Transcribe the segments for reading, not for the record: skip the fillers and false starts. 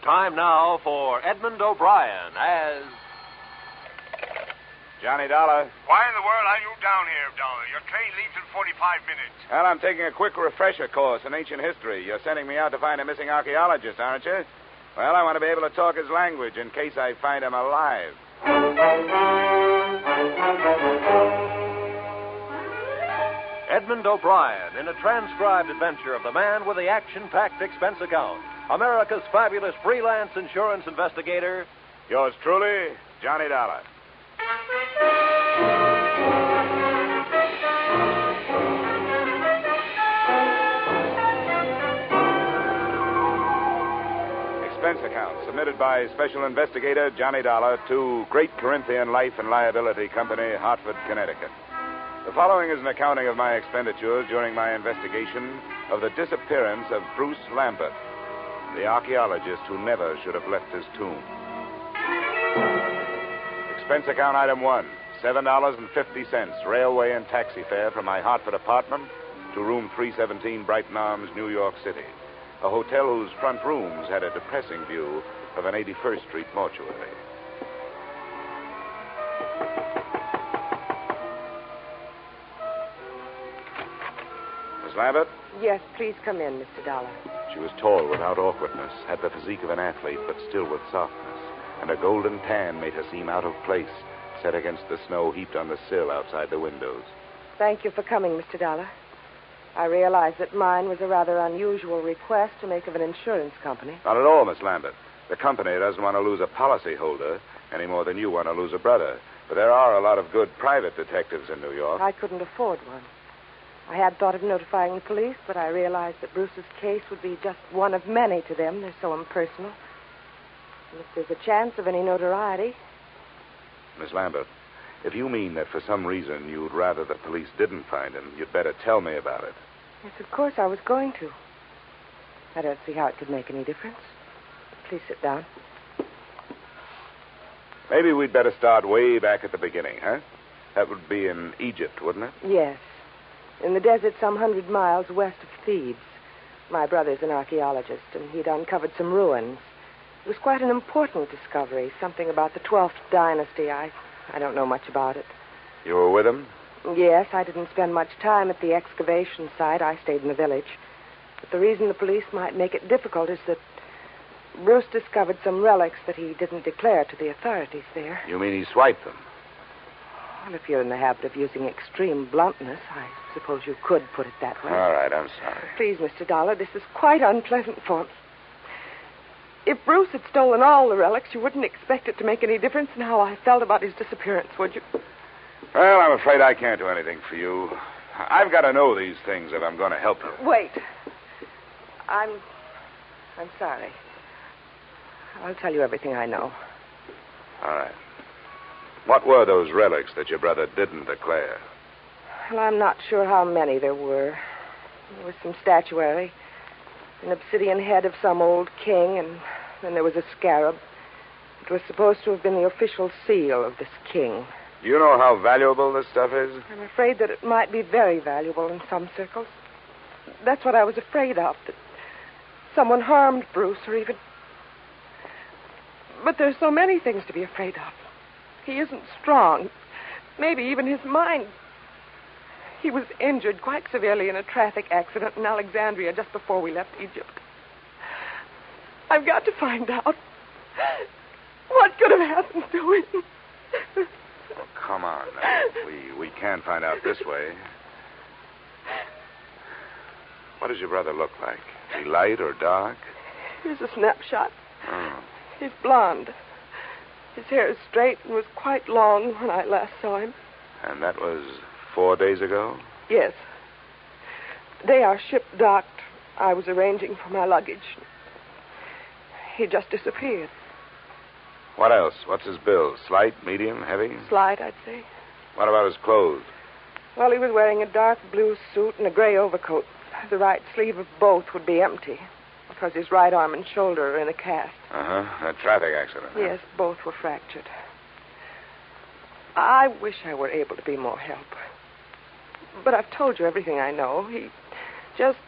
Time now for Edmond O'Brien as... Johnny Dollar. Why in the world are you down here, Dollar? Your train leaves in 45 minutes. Well, I'm taking a quick refresher course in ancient history. You're sending me out to find a missing archaeologist, aren't you? Well, I want to be able to talk his language in case I find him alive. Edmond O'Brien in a transcribed adventure of the man with the action-packed expense account. America's fabulous freelance insurance investigator. Yours truly, Johnny Dollar. Expense account submitted by Special Investigator Johnny Dollar to Great Corinthian Life and Liability Company, Hartford, Connecticut. The following is an accounting of my expenditures during my investigation of the disappearance of Bruce Lambert, the archaeologist who never should have left his tomb. Expense account item 1, $7.50, railway and taxi fare from my Hartford apartment to room 317, Brighton Arms, New York City, a hotel whose front rooms had a depressing view of an 81st Street mortuary. Miss Lambert? Yes, please come in, Mr. Dollar. She was tall without awkwardness, had the physique of an athlete, but still with softness, and a golden tan made her seem out of place, set against the snow heaped on the sill outside the windows. Thank you for coming, Mr. Dollar. I realize that mine was a rather unusual request to make of an insurance company. Not at all, Miss Lambert. The company doesn't want to lose a policyholder any more than you want to lose a brother. But there are a lot of good private detectives in New York. I couldn't afford one. I had thought of notifying the police, but I realized that Bruce's case would be just one of many to them. They're so impersonal. And if there's a chance of any notoriety... Miss Lambert, if you mean that for some reason you'd rather the police didn't find him, you'd better tell me about it. Yes, of course I was going to. I don't see how it could make any difference. Please sit down. Maybe we'd better start way back at the beginning, huh? That would be in Egypt, wouldn't it? Yes. In the desert some 100 miles west of Thebes. My brother's an archaeologist, and he'd uncovered some ruins. It was quite an important discovery, something about the 12th dynasty. I don't know much about it. You were with him? Yes, I didn't spend much time at the excavation site. I stayed in the village. But the reason the police might make it difficult is that Bruce discovered some relics that he didn't declare to the authorities there. You mean he swiped them? Well, if you're in the habit of using extreme bluntness, I suppose you could put it that way. All right, I'm sorry. Please, Mr. Dollar, this is quite unpleasant for me. If Bruce had stolen all the relics, you wouldn't expect it to make any difference in how I felt about his disappearance, would you? Well, I'm afraid I can't do anything for you. I've got to know these things if I'm going to help you. Wait. I'm sorry. I'll tell you everything I know. All right. What were those relics that your brother didn't declare? Well, I'm not sure how many there were. There was some statuary, an obsidian head of some old king, and then there was a scarab. It was supposed to have been the official seal of this king. Do you know how valuable this stuff is? I'm afraid that it might be very valuable in some circles. That's what I was afraid of, that someone harmed Bruce or even... But there's so many things to be afraid of. He isn't strong. Maybe even his mind. He was injured quite severely in a traffic accident in Alexandria just before we left Egypt. I've got to find out what could have happened to him. Oh, come on now. We can find out this way. What does your brother look like? Is he light or dark? Here's a snapshot. Oh. He's blonde. His hair is straight and was quite long when I last saw him. And that was 4 days ago? Yes. The day our ship docked, I was arranging for my luggage. He just disappeared. What else? What's his build? Slight, medium, heavy? Slight, I'd say. What about his clothes? Well, he was wearing a dark blue suit and a gray overcoat. The right sleeve of both would be empty, because his right arm and shoulder are in a cast. Uh-huh. A traffic accident. Yes, both were fractured. I wish I were able to be more help. But I've told you everything I know. He just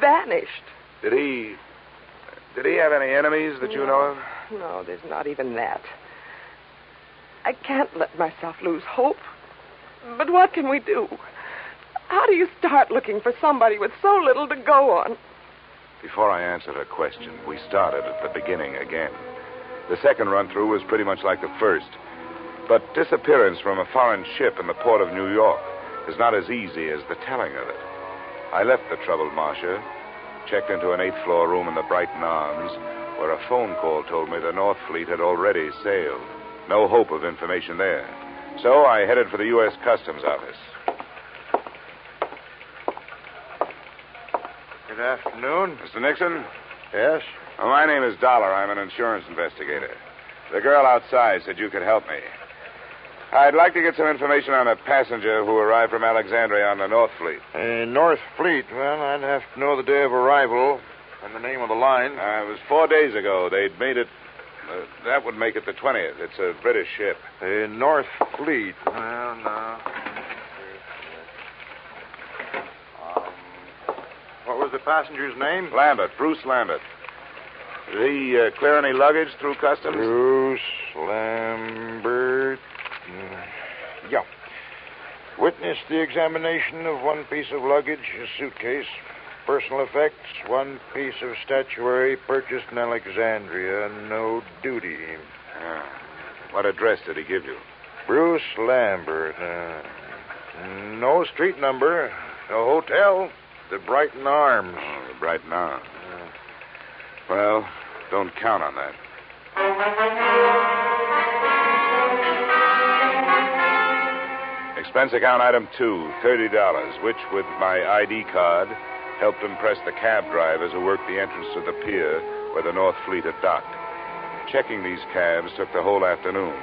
vanished. Did he... Did he have any enemies that you know of? No, there's not even that. I can't let myself lose hope. But what can we do? How do you start looking for somebody with so little to go on? Before I answered her question, we started at the beginning again. The second run-through was pretty much like the first. But disappearance from a foreign ship in the port of New York is not as easy as the telling of it. I left the troubled Marcia, checked into an 8th-floor room in the Brighton Arms, where a phone call told me the North Fleet had already sailed. No hope of information there. So I headed for the U.S. Customs Office. Good afternoon. Mr. Nixon? Yes? Well, my name is Dollar. I'm an insurance investigator. The girl outside said you could help me. I'd like to get some information on a passenger who arrived from Alexandria on the North Fleet. North Fleet. Well, I'd have to know the day of arrival and the name of the line. It was 4 days ago. They'd made it... that would make it the 20th. It's a British ship. North Fleet. Well, no. What was the passenger's name? Lambert. Bruce Lambert. Did he clear any luggage through customs? Bruce Lambert. Yeah. Witnessed the examination of one piece of luggage, a suitcase, personal effects, one piece of statuary purchased in Alexandria, no duty. What address did he give you? Bruce Lambert. No street number, no hotel, the Brighton Arms. Oh, the Brighton Arms. Well, don't count on that. Expense account item 2, $30, which, with my ID card, helped impress the cab drivers who worked the entrance to the pier where the North Fleet had docked. Checking these cabs took the whole afternoon,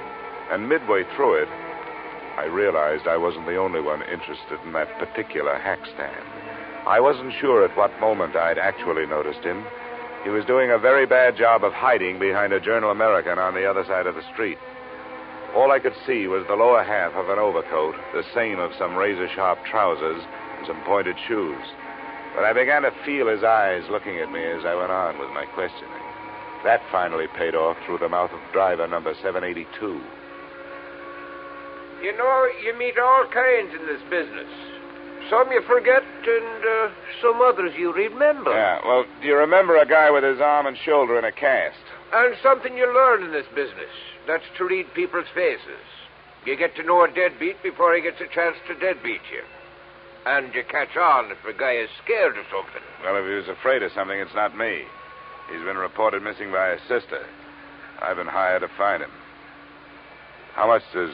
and midway through it, I realized I wasn't the only one interested in that particular hack stand. I wasn't sure at what moment I'd actually noticed him. He was doing a very bad job of hiding behind a Journal American on the other side of the street. All I could see was the lower half of an overcoat, the seam of some razor-sharp trousers, and some pointed shoes. But I began to feel his eyes looking at me as I went on with my questioning. That finally paid off through the mouth of driver number 782. You know, you meet all kinds in this business. Some you forget, and some others you remember. Yeah, well, do you remember a guy with his arm and shoulder in a cast? And something you learn in this business. That's to read people's faces. You get to know a deadbeat before he gets a chance to deadbeat you. And you catch on if a guy is scared of something. Well, if he was afraid of something, it's not me. He's been reported missing by his sister. I've been hired to find him. How much does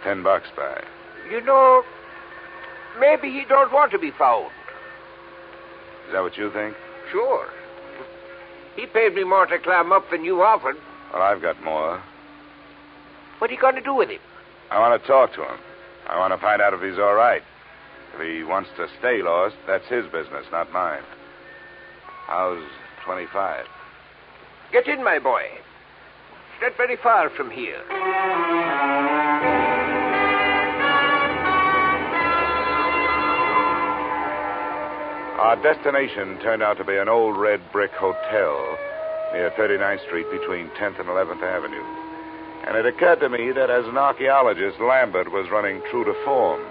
$10 buy? You know, maybe he don't want to be found. Is that what you think? Sure. He paid me more to climb up than you offered. Well, I've got more. What are you going to do with him? I want to talk to him. I want to find out if he's all right. If he wants to stay lost, that's his business, not mine. How's 25? Get in, my boy. It's not very far from here. Our destination turned out to be an old red brick hotel near 39th Street between 10th and 11th Avenue. And it occurred to me that as an archaeologist, Lambert was running true to form.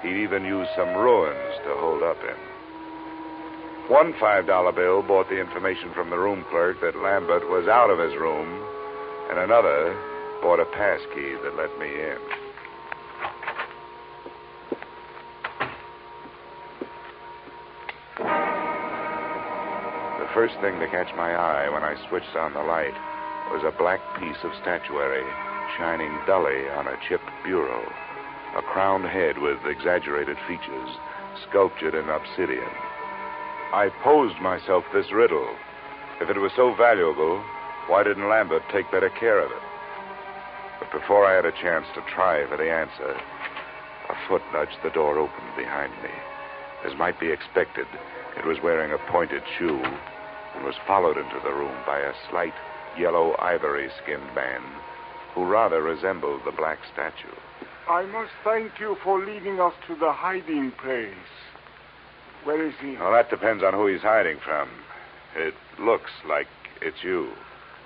He'd even used some ruins to hold up in. One $5 bill brought the information from the room clerk that Lambert was out of his room, and another brought a pass key that let me in. The first thing to catch my eye when I switched on the light was a black piece of statuary shining dully on a chipped bureau, a crowned head with exaggerated features sculptured in obsidian. I posed myself this riddle. If it was so valuable, why didn't Lambert take better care of it? But before I had a chance to try for the answer, a foot nudged the door open behind me. As might be expected, it was wearing a pointed shoe and was followed into the room by a slight yellow ivory-skinned man who rather resembled the black statue. I must thank you for leading us to the hiding place. Where is he? Well, that depends on who he's hiding from. It looks like it's you.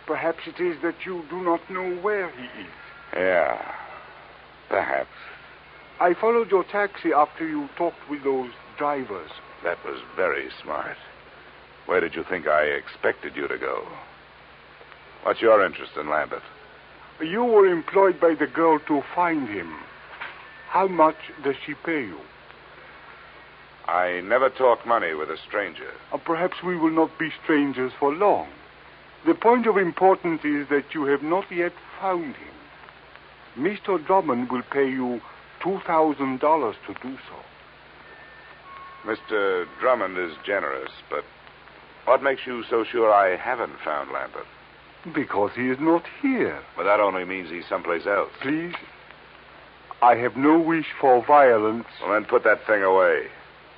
Perhaps it is that you do not know where he is. Yeah, perhaps. I followed your taxi after you talked with those drivers. That was very smart. Where did you think I expected you to go? What's your interest in Lambert? You were employed by the girl to find him. How much does she pay you? I never talk money with a stranger. Perhaps we will not be strangers for long. The point of importance is that you have not yet found him. Mr. Drummond will pay you $2,000 to do so. Mr. Drummond is generous, but what makes you so sure I haven't found Lambert? Because he is not here. Well, that only means he's someplace else. Please, I have no wish for violence. Well, then put that thing away.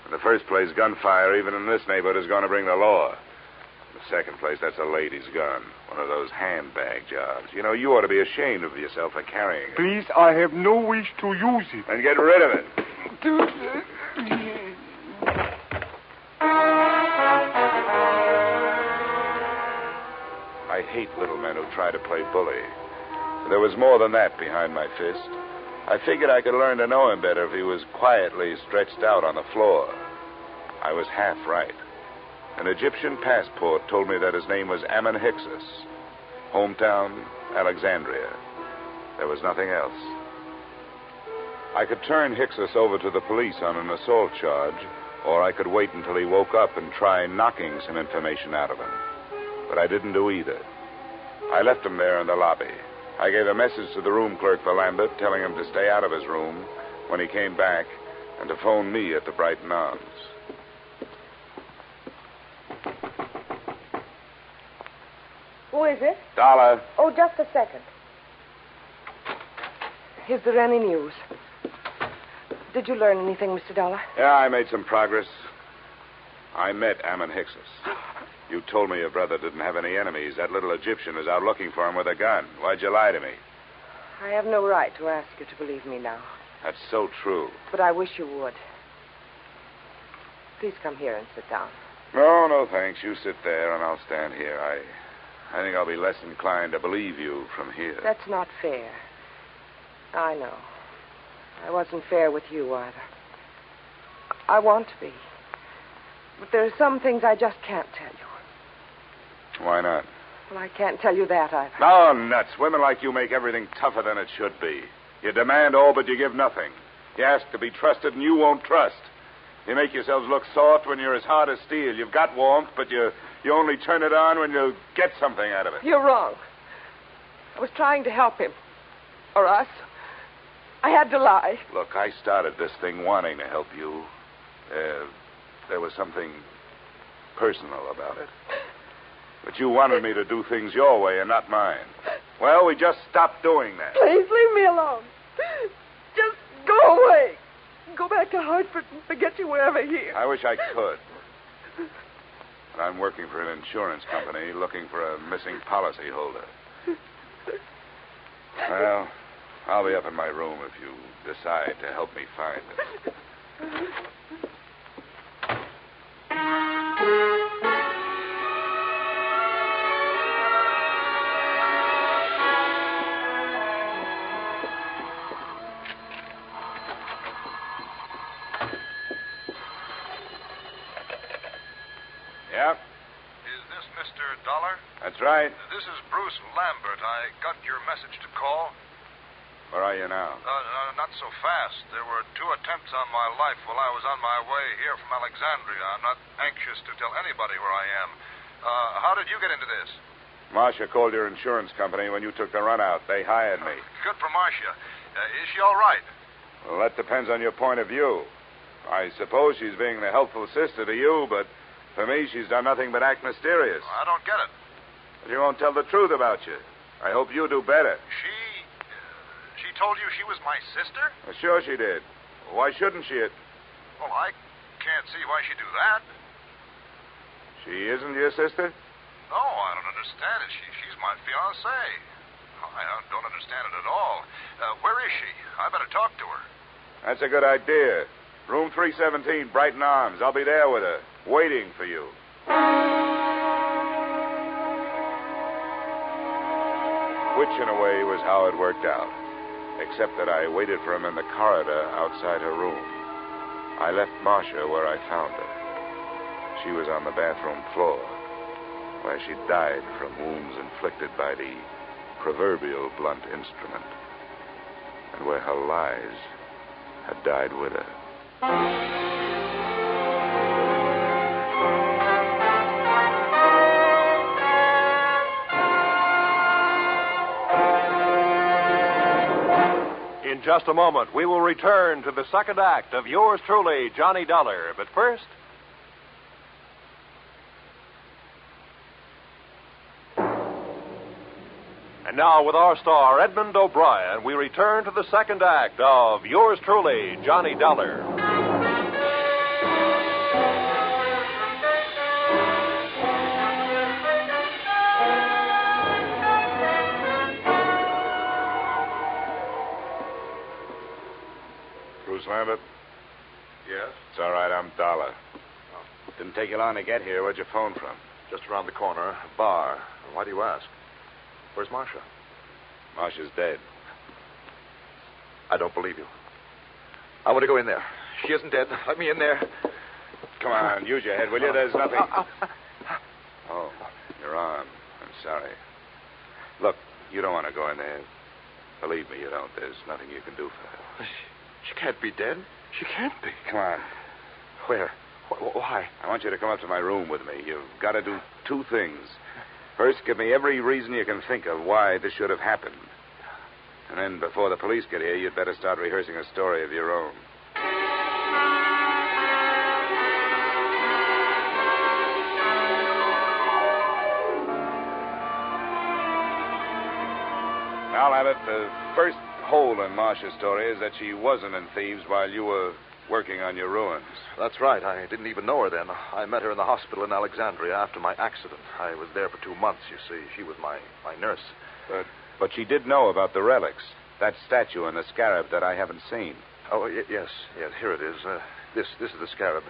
In the first place, gunfire, even in this neighborhood, is going to bring the law. In the second place, that's a lady's gun. One of those handbag jobs. You know, you ought to be ashamed of yourself for carrying it. Please, I have no wish to use it. Then get rid of it. I hate little men who try to play bully. There was more than that behind my fist. I figured I could learn to know him better if he was quietly stretched out on the floor. I was half right. An Egyptian passport told me that his name was Ammon Hyksos. Hometown, Alexandria. There was nothing else. I could turn Hyksos over to the police on an assault charge, or I could wait until he woke up and try knocking some information out of him. But I didn't do either. I left him there in the lobby. I gave a message to the room clerk for Lambert, telling him to stay out of his room when he came back and to phone me at the Brighton Arms. Who is it? Dollar. Oh, just a second. Is there any news? Did you learn anything, Mr. Dollar? Yeah, I made some progress. I met Ammon Hyksos. You told me your brother didn't have any enemies. That little Egyptian is out looking for him with a gun. Why'd you lie to me? I have no right to ask you to believe me now. That's so true. But I wish you would. Please come here and sit down. No, thanks. You sit there and I'll stand here. I think I'll be less inclined to believe you from here. That's not fair. I know. I wasn't fair with you either. I want to be. But there are some things I just can't tell you. Why not? Well, I can't tell you that either. No, nuts. Women like you make everything tougher than it should be. You demand all, but you give nothing. You ask to be trusted, and you won't trust. You make yourselves look soft when you're as hard as steel. You've got warmth, but you only turn it on when you get something out of it. You're wrong. I was trying to help him. Or us. I had to lie. Look, I started this thing wanting to help you. There was something personal about it. But you wanted me to do things your way and not mine. Well, we just stopped doing that. Please, leave me alone. Just go away. Go back to Hartford and forget you were ever here. I wish I could. But I'm working for an insurance company looking for a missing policyholder. Well, I'll be up in my room if you decide to help me find it. Yep. Is this Mr. Dollar? That's right. This is Bruce Lambert. I got your message to call. Where are you now? Not so fast. There were 2 attempts on my life while I was on my way here from Alexandria. I'm not anxious to tell anybody where I am. How did you get into this? Marcia called your insurance company when you took the run out. They hired me. Good for Marcia. Is she all right? Well, that depends on your point of view. I suppose she's being the helpful sister to you, but for me, she's done nothing but act mysterious. I don't get it. She won't tell the truth about you. I hope you do better. She told you she was my sister? Well, sure she did. Why shouldn't she? Well, I can't see why she'd do that. She isn't your sister? No, I don't understand it. She's my fiancée. I don't understand it at all. Where is she? I better talk to her. That's a good idea. Room 317, Brighton Arms. I'll be there with her, waiting for you. Which, in a way, was how it worked out. Except that I waited for him in the corridor outside her room. I left Marcia where I found her. She was on the bathroom floor, where she died from wounds inflicted by the proverbial blunt instrument, and where her lies had died with her. In just a moment, we will return to the second act of yours truly, Johnny Dollar. But first... And now, with our star, Edmond O'Brien, we return to the second act of yours truly, Johnny Dollar. Bruce Lambert? Yes? It's all right, I'm Dollar. Didn't take you long to get here. Where'd you phone from? Just around the corner, a bar. Why do you ask? Where's Marcia? Marcia's dead. I don't believe you. I want to go in there. She isn't dead. Let me in there. Come on, use your head, will you? There's nothing... Oh, your arm. I'm sorry. Look, you don't want to go in there. Believe me, you don't. There's nothing you can do for her. She can't be dead. She can't be. Come on. Where? Why? I want you to come up to my room with me. You've got to do two things. First, give me every reason you can think of why this should have happened. And then, before the police get here, you'd better start rehearsing a story of your own. Now, Lambert, the first hole in Marcia's story is that she wasn't in Thieves while you were working on your ruins. That's right. I didn't even know her then. I met her in the hospital in Alexandria after my accident. I was there for 2 months, you see. She was my nurse. But she did know about the relics. That statue and the scarab that I haven't seen. Oh, yes. Here it is. This is the scarab.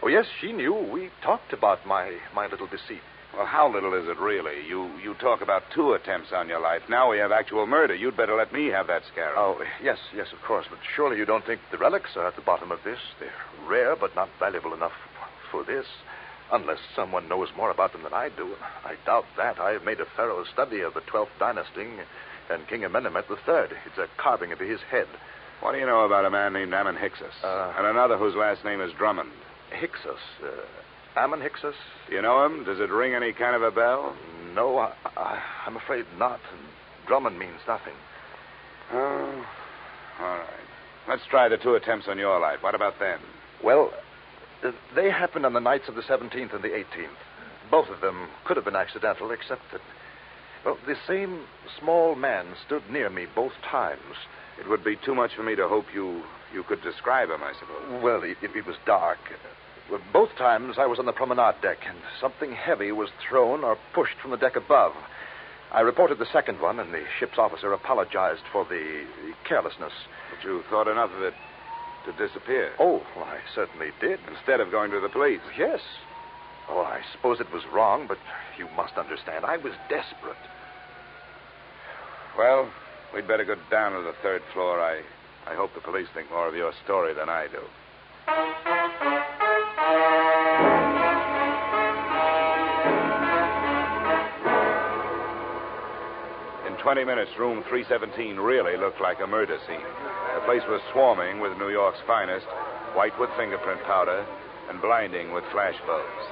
Oh, yes, she knew. We talked about my little deceit. Well, how little is it really? You talk about 2 attempts on your life. Now we have actual murder. You'd better let me have that scarab. Oh, yes, of course. But surely you don't think the relics are at the bottom of this? They're rare, but not valuable enough for this. Unless someone knows more about them than I do. I doubt that. I have made a thorough study of the 12th dynasty and King Amenemhet III. It's a carving of his head. What do you know about a man named Ammon Hyksos? And another whose last name is Drummond? Hyksos? Ammon Hyksos? Do you know him? Does it ring any kind of a bell? No, I'm afraid not. Drummond means nothing. Oh, all right. Let's try the 2 attempts on your life. What about them? Well, they happened on the nights of the 17th and the 18th. Both of them could have been accidental, except that, well, the same small man stood near me both times. It would be too much for me to hope you could describe him, I suppose. Well, it was dark. Well, both times I was on the promenade deck, and something heavy was thrown or pushed from the deck above. I reported the second one, and the ship's officer apologized for the carelessness. But you thought enough of it to disappear? Oh, well, I certainly did. Instead of going to the police? Yes. Oh, I suppose it was wrong, but you must understand, I was desperate. Well, we'd better go down to the 3rd floor. I hope the police think more of your story than I do. In 20 minutes, room 317 really looked like a murder scene. The place was swarming with New York's finest, white with fingerprint powder and blinding with flash bulbs.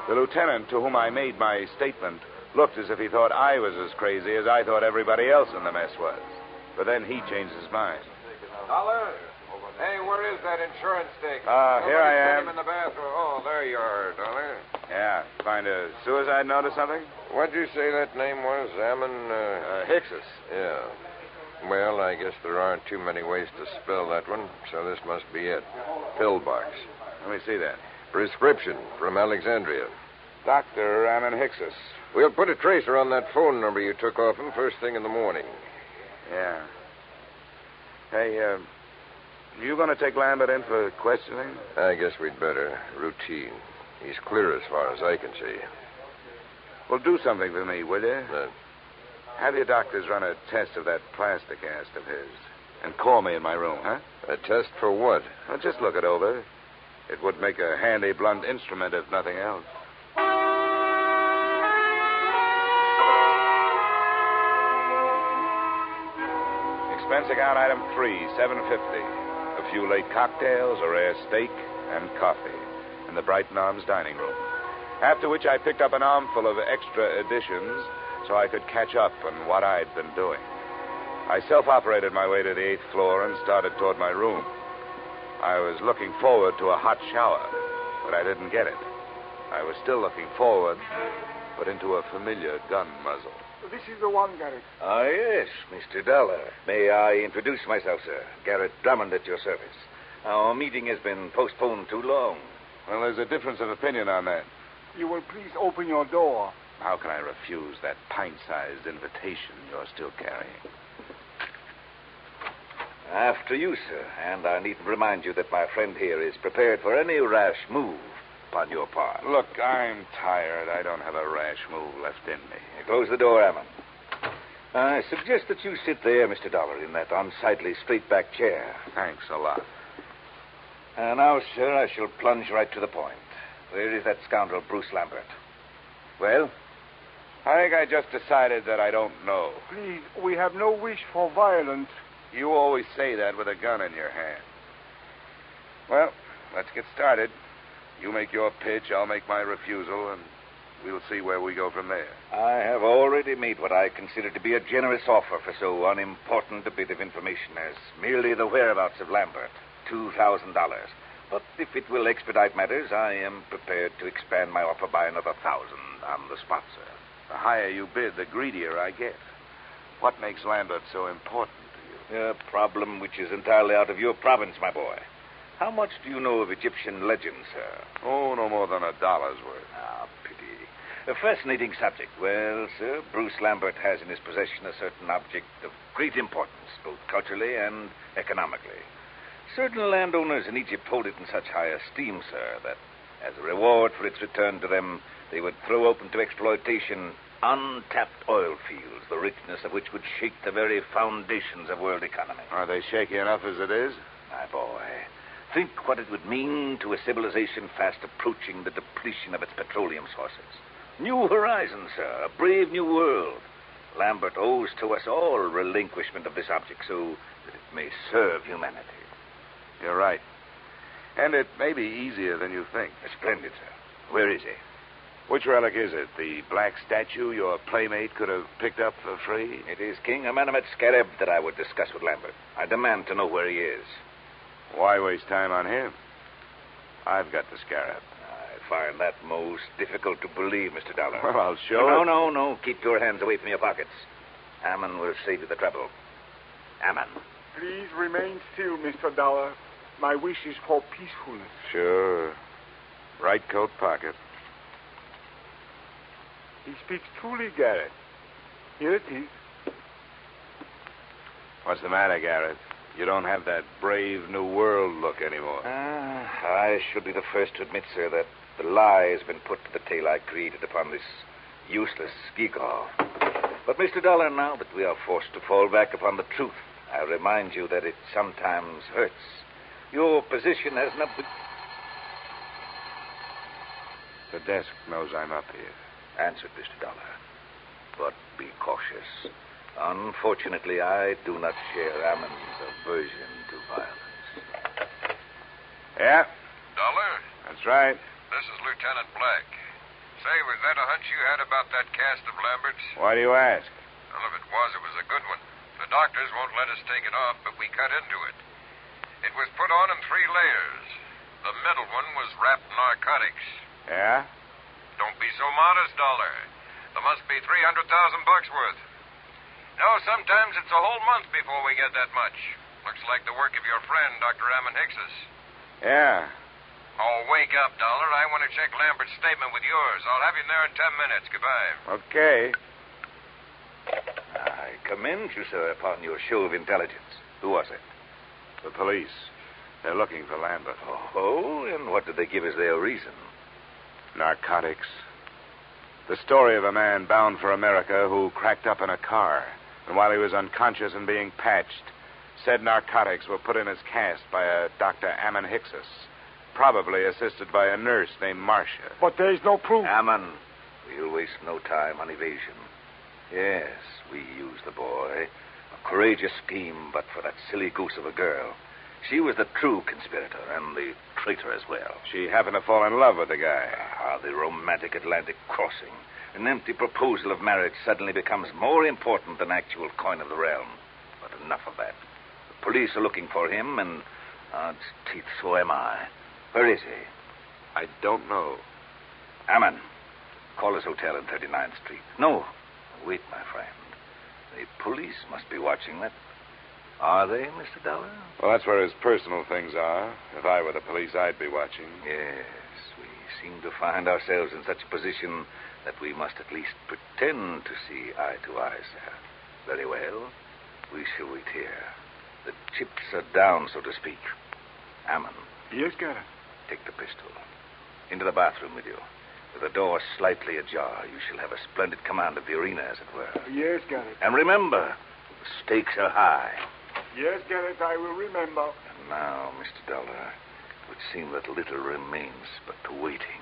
The lieutenant to whom I made my statement looked as if he thought I was as crazy as I thought everybody else in the mess was. But then he changed his mind. Dollar? Hey, where is that insurance stick? Here I am. Him in the bathroom. Oh, there you are, Dollar. Yeah, find a suicide note or something? What'd you say that name was? Ammon, Hyksos. Yeah. Well, I guess there aren't too many ways to spell that one, so this must be it. Pillbox. Let me see that. Prescription from Alexandria. Dr. Ammon Hyksos. We'll put a tracer on that phone number you took off him first thing in the morning. Yeah. Hey, you going to take Lambert in for questioning? I guess we'd better. Routine. He's clear as far as I can see. Well, do something for me, will you? Have your doctors run a test of that plaster cast of his. And call me in my room, huh? A test for what? Well, just look it over. It would make a handy blunt instrument, if nothing else. Expense account item 3, $7.50. A few late cocktails, a rare steak, and coffee in the Brighton Arms dining room. After which I picked up an armful of extra editions so I could catch up on what I'd been doing. I self-operated my way to the 8th floor and started toward my room. I was looking forward to a hot shower, but I didn't get it. I was still looking forward, but into a familiar gun muzzle. This is the one, Garrett. Ah, yes, Mr. Dollar. May I introduce myself, sir? Garrett Drummond at your service. Our meeting has been postponed too long. Well, there's a difference of opinion on that. You will please open your door. How can I refuse that pint-sized invitation you're still carrying? After you, sir. And I needn't remind you that my friend here is prepared for any rash move upon your part. Look, I'm tired. I don't have a rash move left in me. Close the door, Edmond. I suggest that you sit there, Mr. Dollar, in that unsightly straight-back chair. Thanks a lot. And now, sir, I shall plunge right to the point. Where is that scoundrel, Bruce Lambert? Well? I think I just decided that I don't know. Please, we have no wish for violence. You always say that with a gun in your hand. Well, let's get started. You make your pitch, I'll make my refusal, and we'll see where we go from there. I have already made what I consider to be a generous offer for so unimportant a bit of information as merely the whereabouts of Lambert. $2,000. But if it will expedite matters, I am prepared to expand my offer by another 1,000 on the spot, sir. The higher you bid, the greedier I get. What makes Lambert so important to you? A problem which is entirely out of your province, my boy. How much do you know of Egyptian legends, sir? Oh, no more than $1 worth. Ah, pity. A fascinating subject. Well, sir, Bruce Lambert has in his possession a certain object of great importance, both culturally and economically. Certain landowners in Egypt hold it in such high esteem, sir, that as a reward for its return to them, they would throw open to exploitation untapped oil fields, the richness of which would shake the very foundations of world economy. Are they shaky enough as it is? My boy, think what it would mean to a civilization fast approaching the depletion of its petroleum sources. New horizons, sir, a brave new world. Lambert owes to us all relinquishment of this object so that it may serve humanity. You're right. And it may be easier than you think. Splendid, sir. Where is he? Which relic is it? The black statue your playmate could have picked up for free? It is King Amenemhet Scarab that I would discuss with Lambert. I demand to know where he is. Why waste time on him? I've got the scarab. I find that most difficult to believe, Mr. Dollar. Well, I'll show it. No. Keep your hands away from your pockets. Ammon will save you the trouble. Ammon. Please remain still, Mr. Dollar. My wish is for peacefulness. Sure. Right coat pocket. He speaks truly, Garrett. Here it is. What's the matter, Garrett? You don't have that brave new world look anymore. I should be the first to admit, sir, that the lie has been put to the tale I created upon this useless gewgaw. But, Mr. Dollar, now that we are forced to fall back upon the truth, I remind you that it sometimes hurts. Your position has not been... The desk knows I'm up here. Answered, Mr. Dollar. But be cautious. Unfortunately, I do not share Ammon's aversion to violence. Yeah? Dollar? That's right. This is Lieutenant Black. Say, was that a hunch you had about that cast of Lambert's? Why do you ask? Well, if it was a good one. The doctors won't let us take it off, but we cut into it. It was put on in 3 layers. The middle one was wrapped in narcotics. Yeah? Don't be so modest, Dollar. There must be $300,000 worth. No, sometimes it's a whole month before we get that much. Looks like the work of your friend, Dr. Ammon Hickses. Yeah. Oh, wake up, Dollar. I want to check Lambert's statement with yours. I'll have you there in 10 minutes. Goodbye. Okay. I commend you, sir, upon your show of intelligence. Who was it? The police. They're looking for Lambert. Oh, and what did they give as their reason? Narcotics. The story of a man bound for America who cracked up in a car, and while he was unconscious and being patched, said narcotics were put in his cast by a Dr. Ammon Hicksus, probably assisted by a nurse named Marcia. But there's no proof. Ammon, we'll waste no time on evasion. Yes, we used the boy. A courageous scheme, but for that silly goose of a girl. She was the true conspirator and the traitor as well. She happened to fall in love with the guy. Ah, the romantic Atlantic crossing. An empty proposal of marriage suddenly becomes more important than actual coin of the realm. But enough of that. The police are looking for him, and odds teeth, so am I. Where is he? I don't know. Ammon, call his hotel in 39th Street. No, wait, my friend. The police must be watching that. Are they, Mr. Dollar? Well, that's where his personal things are. If I were the police, I'd be watching. Yes, we seem to find ourselves in such a position that we must at least pretend to see eye to eye, sir. Very well. We shall wait here. The chips are down, so to speak. Ammon. Yes, Garrett. Take the pistol. Into the bathroom with you. With the door slightly ajar, you shall have a splendid command of the arena, as it were. Yes, Garrett. And remember, the stakes are high. Yes, Garrett, I will remember. And now, Mr. Dollar, it would seem that little remains but to waiting.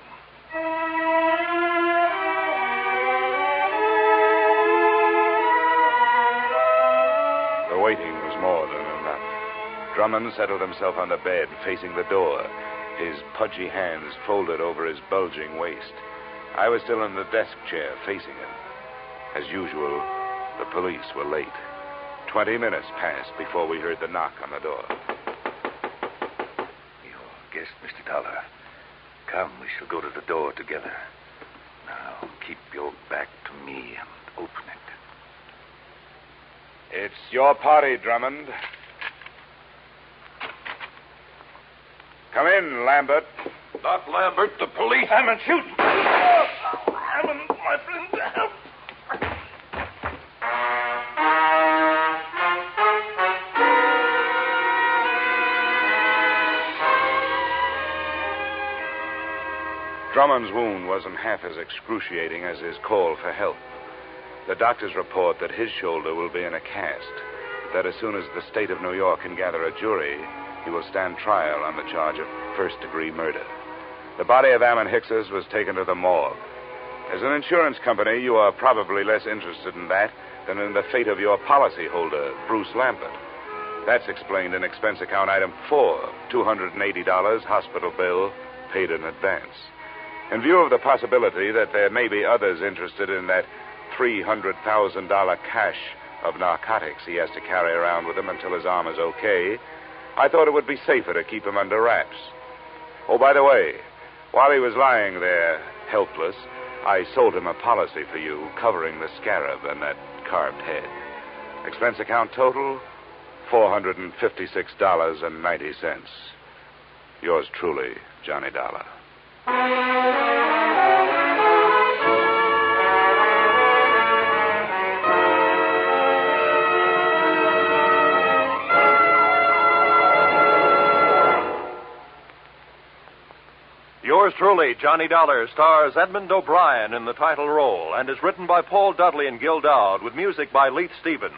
The waiting was more than enough. Drummond settled himself on the bed, facing the door, his pudgy hands folded over his bulging waist. I was still in the desk chair, facing him. As usual, the police were late. 20 minutes passed before we heard the knock on the door. Your guest, Mr. Dollar. Come, we shall go to the door together. Now, keep your back to me and open it. It's your party, Drummond. Come in, Lambert. Not Lambert, the police. Hammond, shoot! Hammond, my friend, help! Drummond's wound wasn't half as excruciating as his call for help. The doctors report that his shoulder will be in a cast, that as soon as the state of New York can gather a jury, he will stand trial on the charge of first-degree murder. The body of Ammon Hicksus was taken to the morgue. As an insurance company, you are probably less interested in that than in the fate of your policyholder, Bruce Lambert. That's explained in expense account item 4, $280 hospital bill paid in advance. In view of the possibility that there may be others interested in that $300,000 cache of narcotics he has to carry around with him until his arm is okay, I thought it would be safer to keep him under wraps. Oh, by the way, while he was lying there helpless, I sold him a policy for you covering the scarab and that carved head. Expense account total, $456.90. Yours truly, Johnny Dollar. Yours truly, Johnny Dollar, stars Edmond O'Brien in the title role and is written by Paul Dudley and Gil Dowd with music by Leith Stevens.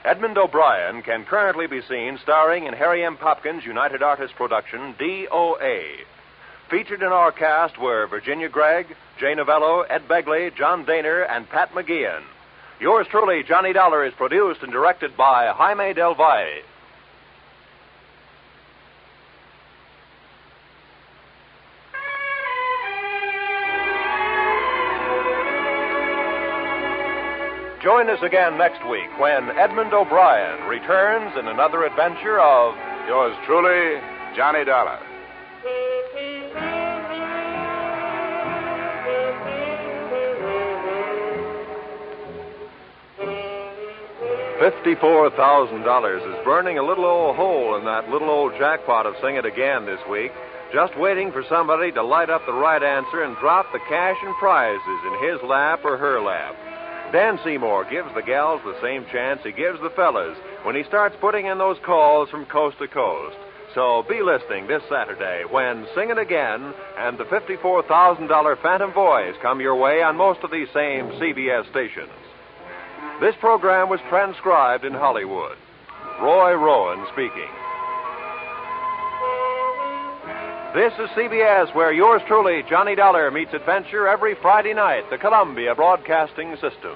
Edmond O'Brien can currently be seen starring in Harry M. Popkins' United Artists production, DOA. Featured in our cast were Virginia Gregg, Jay Novello, Ed Begley, John Daner, and Pat McGeehan. Yours truly, Johnny Dollar, is produced and directed by Jaime Del Valle. Join us again next week when Edmond O'Brien returns in another adventure of Yours truly, Johnny Dollar. $54,000 is burning a little old hole in that little old jackpot of Sing It Again this week, just waiting for somebody to light up the right answer and drop the cash and prizes in his lap or her lap. Dan Seymour gives the gals the same chance he gives the fellas when he starts putting in those calls from coast to coast. So be listening this Saturday when Sing It Again and the $54,000 Phantom Voice come your way on most of these same CBS stations. This program was transcribed in Hollywood. Roy Rowan speaking. This is CBS, where yours truly, Johnny Dollar, meets adventure every Friday night, the Columbia Broadcasting System.